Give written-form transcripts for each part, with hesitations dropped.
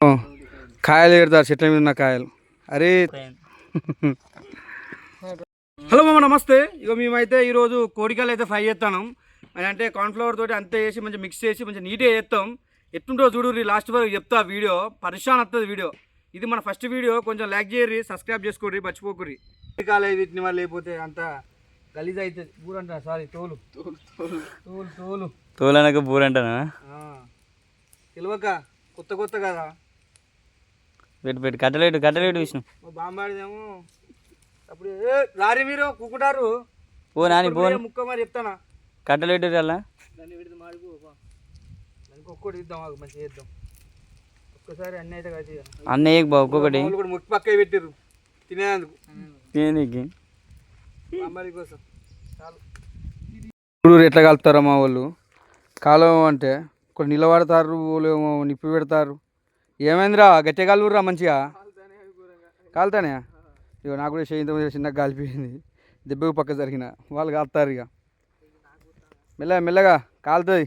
ఓ, కాయలు ఏడతారు చెట్ల మీద ఉన్న కాయలు. అరే హలో మామ నమస్తే. ఇక మేమైతే ఈరోజు కోడికాయలు అయితే ఫ్రై చేస్తాం. అంటే కార్న్ఫ్లవర్ తోటి అంతే వేసి మంచిగా మిక్స్ చేసి మంచిగా నీట్గా చేస్తాం. ఎట్టుంటో చూడు లాస్ట్ వరకు చెప్తా. వీడియో పరిశాన్ వస్తుంది వీడియో. ఇది మన ఫస్ట్ వీడియో. కొంచెం లైక్ చేయరి, సబ్స్క్రైబ్ చేసుకోర్రి, మర్చిపోకుర్రి. కోడికాయలు వీటిని వాళ్ళు లేకపోతే అంత గలీజ్ అవుతుంది. బూరంట సారీ తోలు తోలు తోలు తోలు తోలనక బూరంటనా తెలియక కొత్త కొత్త కదా. పెట్టి కట్టలేడు విష్ణు. బాంబాడిదేమో అప్పుడు రారి మీరు కుక్కుంటారు. ఓ నాని బోన్ ముక్క మరి చెప్తానా. కట్టలేడు అలా దాన్ని విడితే మాడిపో. దానికి ఒక్కటి ఇద్దాం, మాకు మంచిగా చేద్దాం. ఒక్కసారి అన్నీ అయితే కలిసి అన్నయ్య బాబు ఒక్కొక్కటి కూడా ముక్కి పక్క పెట్టిర్రు తినేందుకు తినేకి బాంబాడి కోసం. చూడు ఎట్లా కలుపుతారో మా వాళ్ళు. కాలం అంటే కొన్ని నిలబడతారు, ఏమో నిప్పి పెడతారు. ఏమైందిరా గట్టిగా కలుపురా మంచిగా కాలుతానే. ఇక నాకు కూడా ఇంత చిన్నగా కాలిపోయింది. దెబ్బకు పక్క జరిగిన వాళ్ళు కాలుతారు. ఇక మెల్లగా కాలుతుంది.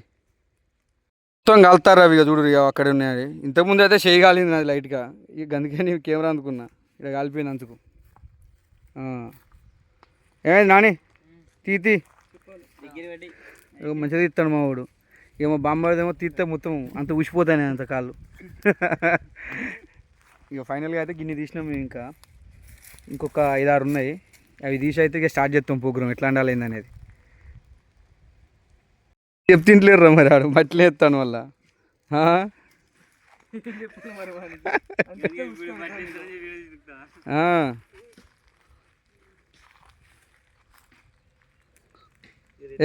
మొత్తం కాలుతారు అవి. ఇక చూడు ఇక అక్కడ ఉన్నాయి. ఇంతకుముందు అయితే చేయి కాలింది నాది లైట్గా. ఇక అందుకే నేను కెమెరా అందుకున్నా. ఇక్కడ కాలిపోయింది అందుకు. ఏమైంది నాని తీతి మంచిగా తీస్తాడు మా వాడు. ఏమో బాంబాదేమో తీస్తే మొత్తం అంత ఊసిపోతాయి అంత కాళ్ళు. ఇక ఫైనల్గా అయితే గిన్నె తీసినాం మేము. ఇంకా ఇంకొక 5-6 ఉన్నాయి. అవి తీసి అయితే ఇక స్టార్ట్ చేస్తాం ప్రోగ్రామ్ ఎట్లా ఉండాలి అనేది. చెప్తింటలేరు రా మరి ఆడు మట్టిలో ఎత్తాను వల్ల.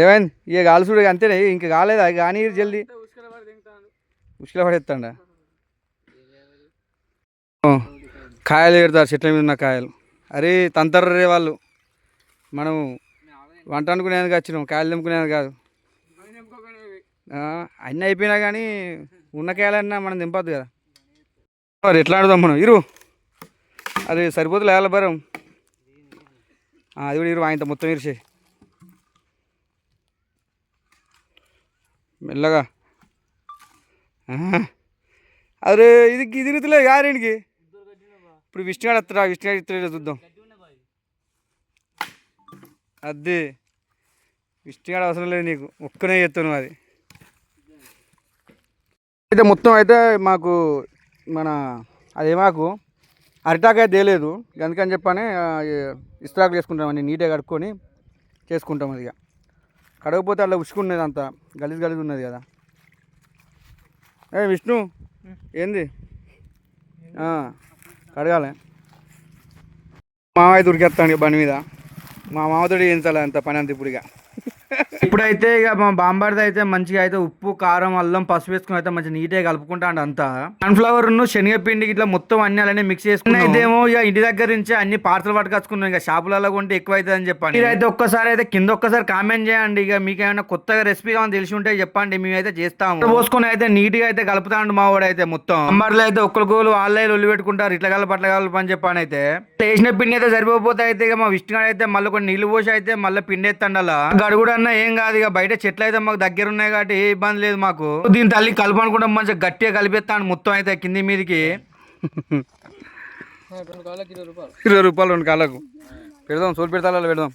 ఏమైంది ఇక కాల్సుడు అంతేనే. ఇంకా కాలేదా కానీ జల్దీ ఉష్కల పడేస్తాడా. కాయలు ఏడతారు చెట్ల మీద ఉన్న కాయలు. అరే తంతర్రే వాళ్ళు. మనం వంట అనుకునేది వచ్చినాం, కాయలు తెంపుకునేది కాదు. అన్నీ అయిపోయినా కానీ ఉన్న కాయలన్నా మనం దింపద్దు కదా. మరి ఎట్లా ఆడుదాం మనం ఇరు. అది సరిపోతుంది లేల బరం. అది కూడా ఇరు ఆయనతో మొత్తం ఇరిసే మెల్లగా. అరే ఇది తిరుగుతులే గారేంటికి. ఇప్పుడు విష్ణుగాడు వస్తాడా, విష్ణుగాడు ఇస్తాడో చూద్దాం. అదే విష్ణుగాడు అవసరం లేదు నీకు, ఒక్కనే చేస్తాను. అది అయితే మొత్తం అయితే మాకు అదే మాకు అరిటాక అయితే తేలేదు. అందుకని చెప్పని ఇస్త్రాకు చేసుకుంటాం. అన్ని నీట్గా కడుక్కొని చేసుకుంటాం. అది కడగపోతే అలా ఉసుకున్నది, అంతా గలీజ్ ఉన్నది కదా. విష్ణు ఏంది కడగాలి. మామయ్య దొరికేస్తాను బండి మీద. మా మామతోటి చేయించాలి అంత పని అంత. ఇప్పుడైతే ఇక మా బాంబాడిది అయితే మంచిగా అయితే ఉప్పు కారం అల్లం పసుపు వేసుకుని అయితే మంచిగా నీట్గా కలుపుకుంటా అంతా. సన్ఫ్లవర్ శనగపిండి ఇట్లా మొత్తం అన్ని అలానే మిక్స్ చేసుకుని అయితే ఏమో ఇక ఇంటి దగ్గర నుంచి అన్ని పార్సల్ పట్టుకొచ్చుకున్నాం. ఇక షాపులలో కొంటే ఎక్కువ అవుతుంది అని చెప్పండి. మీరైతే ఒక్కసారి అయితే కింద ఒక్కసారి కామెంట్ చేయండి. ఇక మీకు ఏమైనా కొత్తగా రెసిపీ కావాలి తెలిసి ఉంటే చెప్పండి, మేమైతే చేస్తాము. పోసుకొని అయితే నీట్ గా అయితే కలుపుతాండు మా వాడు. అయితే మొత్తం బాంబాడిలో అయితే ఒక్కరికోలు వాళ్ళే ఒళ్ళు పెట్టుకుంటారు. ఇట్లా కలప అట్లా కలప అని చెప్పాను. అయితే వేసిన పిండి అయితే సరిపోతే అయితే ఇక మా విష్ణుగాడు అయితే మళ్ళీ కొన్ని నీళ్ళు పోసి అయితే మళ్ళీ పిండి ఎత్తండి. అలా గడుగుడు అన్న ఏం కాదు. ఇక బయట చెట్లు అయితే మాకు దగ్గర ఉన్నాయి కాబట్టి ఏ ఇబ్బంది లేదు మాకు. దీని తల్లి కలుపు అనుకుంటాం, మంచిగా గట్టిగా కలిపేస్తాను మొత్తం అయితే కింది మీదకి. 20 రూపాయలు 2 కాళ్ళకు పెడదాం. సోల్ పెడతా పెడదాం.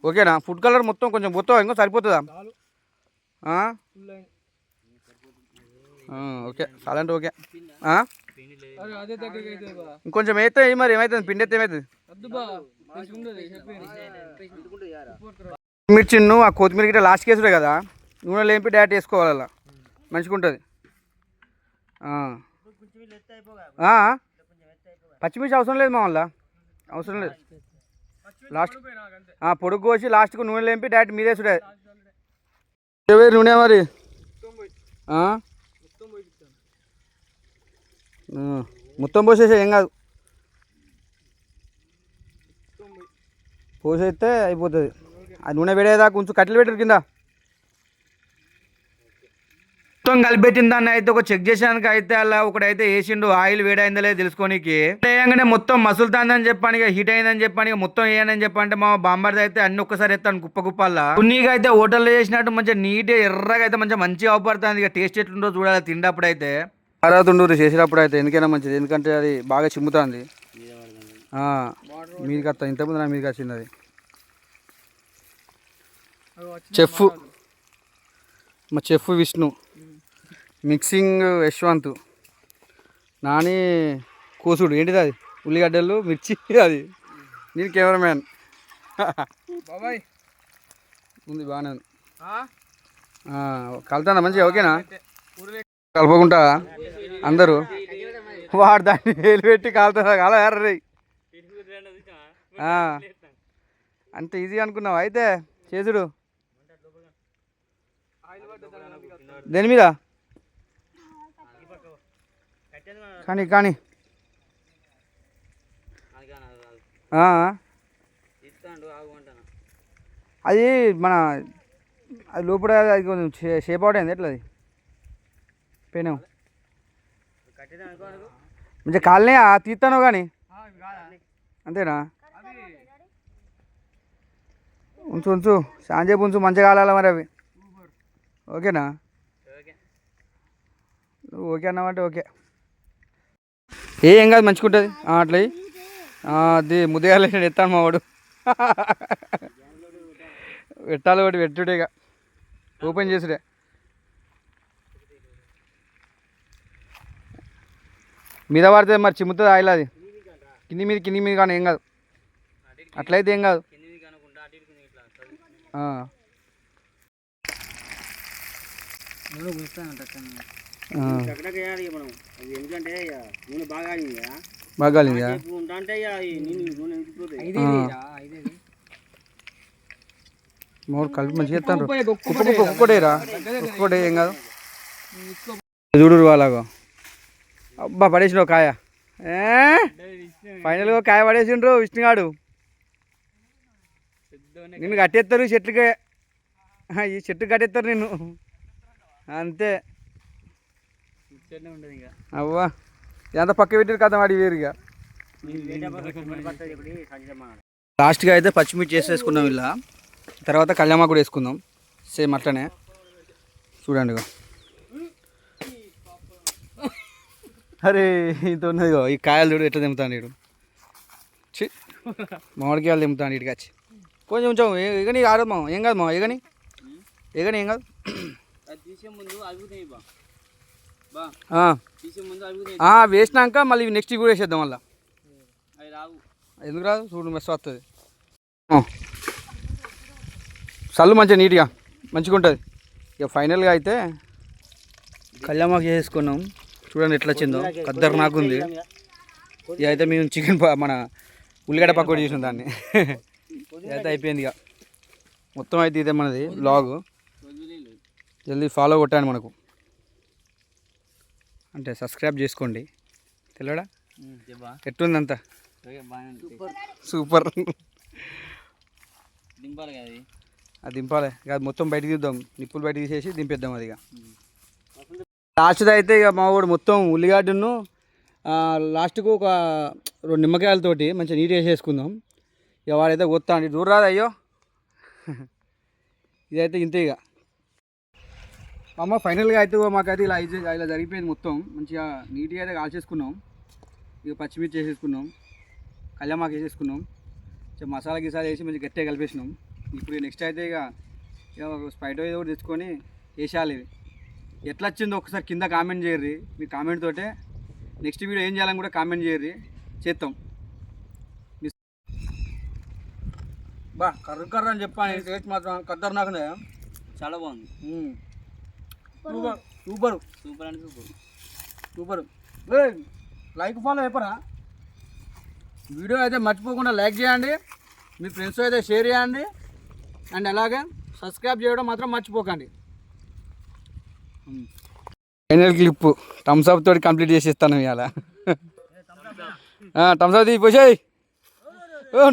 ఓకేనా. ఫుడ్ కలర్ మొత్తం కొంచెం పోతావా, ఇంకో సరిపోతుందా? ఓకే చాలంటే ఓకే. ఇంకొంచెం అయితే మరి ఏమవుతుంది, పిండి అయితే ఏమవుతుంది. మిర్చిను ఆ కొత్తిమీర గిట్ట లాస్ట్ కేసుడే కదా, నూనె లేంపి డైరెక్ట్ వేసుకోవాలి. అలా మంచిగా ఉంటుంది. పచ్చిమిర్చి అవసరం లేదు మా వల్ల, అవసరం లేదు. లాస్ట్ పొడుగు కోసి లాస్ట్కు నూనె లేంపి డైరెక్ట్ మీదేసుడే. నూనె మరి మొత్తం పోసేసే ఏం కాదు. పోసేస్తే అయిపోతుంది. ఆ నూనె వేడేదాకా కొంచెం కట్టెలు పెట్టరు కింద. మొత్తం కలిపెట్టిన దాన్ని అయితే ఒక చెక్ చేసానికి అయితే అలా ఒకడైతే వేసిండు ఆయిల్ వేడైందో లేదు తెలుసుకోనికి. వేయంగానే మొత్తం మసులుతాందని చెప్పాను, ఇక హీట్ అయిందని చెప్పాను, ఇక మొత్తం వేయనని చెప్పంటే మా బాంబార్ది అయితే అన్ని ఒక్కసారి ఎత్తాను కుప్ప కుప్పల్లా. ఉన్నీగా అయితే హోటల్లో చేసినట్టు మంచిగా నీట్గా ఎర్రగా అయితే మంచిగా అవపడుతుంది. ఇక టేస్ట్ ఎట్లుందో చూడాలి తిండప్పుడు అయితే. తర్వాత ఉండూరు చేసేటప్పుడు అయితే ఎందుకైనా మంచిది, ఎందుకంటే అది బాగా చిమ్ముతుంది. మీదికి వస్తా, ఇంతకుముందు నా మీదకి వచ్చింది అది. చెఫ్ మా చెఫ్ విష్ణు, మిక్సింగ్ యశ్వంత్, నాని కోసుడు ఏంటిది అది, ఉల్లిగడ్డలు మిర్చి అది. నేను కెమెరామ్యాన్. బాబాయ్ ఉంది బాగానే ఉంది. కలుతానా మంచిగా ఓకేనా? కలపకుండా అందరూ వాడు దాన్ని వేలు పెట్టి కాలుతున్నా కాల ఎర్రీ అంత ఈజీ అనుకున్నావు అయితే చేసుడు. దేని మీద కానీ కానీ అది మన అది లోపల అది కొంచెం షేప్ అవుట్ అయింది. ఎట్లా అది పెనం మంచిగా కాలనే తీస్తాను కానీ అంతేనా? ఉంచు ఉంచు సాంజేపు ఉంచు, మంచిగా కాలాలి మరి అవి. ఓకేనా? నువ్వు ఓకే అన్నావంటే ఓకే. ఏం కాదు మంచిగా ఉంటుంది అట్లా. అది ముద్దగాలి ఎత్తాను మా వాడు. పెట్టాలి ఒకటి పెట్టుడే, ఇక ఓపెన్ చేసుడే. మీద పడితే మరి చిమ్ముతుంది ఆయిల్, అది కింది మీద కానీ ఏం కాదు, అట్లయితే ఏం కాదు. బాగా కాలిందా? మూడు కలిపి మంచిగా ఎత్తాను. ఒక్కొక్కటేరా, ఒక్కొక్కటే ఏం కాదు. చూడు అలాగో అబ్బా పడేసినావు కాయ. ఫైనల్గా కాయ పడేసిండ్రు విష్ణుగాడు. నిన్ను కట్టేస్తారు చెట్లుకే, ఈ చెట్టు కట్టేస్తారు నిన్ను అంతే. అవ్వా ఎంత పక్క పెట్టారు కదా వాడి వేరుగా. లాస్ట్గా అయితే పచ్చిమిర్చి వేసేసుకున్నాం ఇలా, తర్వాత కళ్యామా కూడా వేసుకుందాం సేమ్ అట్లనే. చూడండి అరే ఇంత ఉన్నది ఈ కాయలు చూడు ఎట్లా తెంపుతాను ఇడు. మామిడికాయలు తెంపుతాను ఇటుకి వచ్చి. కొంచెం కొంచెం ఎగని ఆడదు మా, ఏం కాదు మా, ఎగని ఏం కాదు. వేసినాక మళ్ళీ నెక్స్ట్ కూడా వేసేద్దాం మళ్ళీ. ఎందుకు రాదు చూడు మెస్ వస్తుంది. చల్లు మంచిగా నీట్గా మంచిగా ఉంటుంది. ఇక ఫైనల్గా అయితే కళ్యామాకు చేసుకున్నాం. చూడండి ఎట్లా వచ్చిందో, కద్దరు నాకుంది. ఇక అయితే మేము చికెన్ మన ఉల్లిగడ్డ పకోడీ చేసినాం దాన్ని. అయితే అయిపోయింది ఇక మొత్తం. అయితే ఇదే మనది బ్లాగ్, జల్దీ ఫాలో కొట్టాను మనకు, అంటే సబ్స్క్రైబ్ చేసుకోండి. తెలియడా ఎట్టుంది అంతా? సూపర్. అది దింపాలి కాదు, మొత్తం బయటకు తీద్దాం, నిప్పులు బయటకు తీసేసి దింపేద్దాం. అది ఇక లాస్ట్ది అయితే ఇక మా వాడు మొత్తం ఉల్లిగడ్డను లాస్ట్కు ఒక 2 నిమ్మకాయలతోటి మంచిగా నీట్ వేసేసుకుందాం. ఇక వాడైతే కొత్తాండి దూరం రాదు. అయ్యో ఇదైతే ఇంతే ఇక అమ్మ. ఫైనల్గా అయితే మాకైతే ఇలా జరిగిపోయింది మొత్తం. మంచిగా నీట్గా అయితే కాల్చేసుకున్నాం. ఇక పచ్చిమిర్చి వేసేసుకున్నాం, కళ్యామాకు వేసేసుకున్నాం, మసాలా గిసాలా వేసి మంచిగా గట్టిగా కలిపేసినాం. ఇప్పుడు నెక్స్ట్ అయితే ఇక స్పైటో ఏదో ఒకటి తెచ్చుకొని వేసేయాలి. ఇవి ఎట్లా వచ్చిందో ఒకసారి కింద కామెంట్ చేయర్రి. మీ కామెంట్ తోటే నెక్స్ట్ వీడియో ఏం చేయాలని కూడా కామెంట్ చేయర్రి, చేస్తాం. బా కర్ర అని చెప్పాను, టేస్ట్ మాత్రం కద్దరు నాకు చాలా బాగుంది. సూపర్ సూపర్ సూపర్ అంటే సూపర్. లైక్ ఫాలో అయిపోరా. వీడియో అయితే మర్చిపోకుండా లైక్ చేయండి, మీ ఫ్రెండ్స్ అయితే షేర్ చేయండి, అండ్ అలాగే సబ్స్క్రైబ్ చేయడం మాత్రం మర్చిపోకండి. ఫైనల్ క్లిప్ థమ్స్అప్ తోటి కంప్లీట్ చేసేస్తాను ఇవాళ. థమ్స్అప్ తీసిపోసాయి.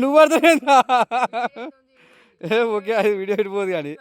నువ్వు పడుతుంది ఓకే, అది వీడియో పెట్టిపోదు కానీ